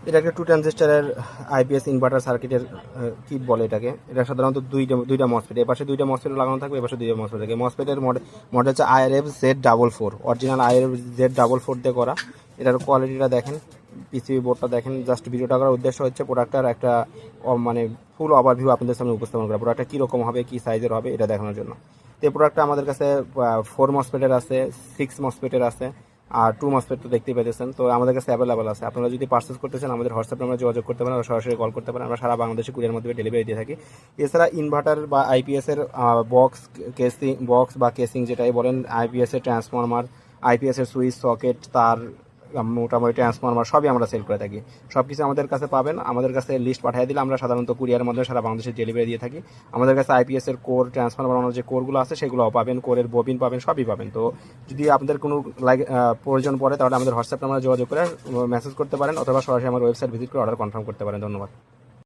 এটা একটা 2 ট্রানজিস্টরের IPS inverter সার্কিটের কি বলে এটাকে। এটা সাধারণত দুইটা মসফেট, এপাশে দুইটা মসফেট লাগানো থাকবে, এপাশে দুইটা মসফেট থাকে। মসফেটের মডেল হচ্ছে IRF Z44, original IRF Z44 দিয়ে করা। এটার কোয়ালিটিটা দেখেন, পিসিবি বোর্ডটা দেখেন। জাস্ট ভিডিওটা করার উদ্দেশ্য হচ্ছে প্রোডাক্টটার একটা মানে ফুল ওভারভিউ আপনাদের সামনে উপস্থাপন করা, প্রোডাক্টটা কীরকম হবে, কী সাইজের হবে এটা দেখানোর জন্য। তো এই প্রোডাক্টটা আমাদের কাছে 4 মসফেটের আছে, 6 মসফেটের আছে, আর 2 মসফেট তো দেখতেই পেতেছেন। তো আমাদের কাছে অ্যাভেলেবল আছে। আপনারা যদি পার্চেস করতে চান আমাদের হোয়াটসঅ্যাপ নাম্বারে যোগাযোগ করতে পারেন, সরাসরি কল করতে পারেন। আমরা সারা বাংলাদেশে কুরিয়ার মাধ্যমে ডেলিভারি দিয়ে থাকি। এছাড়া ইনভার্টার বা আইপিএসের বক্স বা কেসিং যেটাই বলেন, আইপিএসের ট্রান্সফরমার, আইপিএসের সুইচ, সকেট, তার, মোটামুটি ট্রান্সফরমার সবই আমরা সেল করে থাকি। সব কিছু আমাদের কাছে পাবেন। আমাদের কাছে লিস্ট পাঠিয়ে দিলে আমরা সাধারণত কুরিয়ারের মাধ্যমে সারা বাংলাদেশে ডেলিভারি দিয়ে থাকি। আমাদের কাছে আইপিএসের কোর, ট্রান্সফরমার বানানোর যে কোরগুলো আছে সেগুলোও পাবেন, কোরের ববিন পাবেন, সবই পাবেন। তো যদি আপনাদের কোনো প্রয়োজন পড়ে তাহলে আমাদের হোয়াটসঅ্যাপ নাম্বারে যোগাযোগ করে মেসেজ করতে পারেন, অথবা সরাসরি আমার ওয়েবসাইট ভিজিট করে অর্ডার কনফার্ম করতে পারেন। ধন্যবাদ।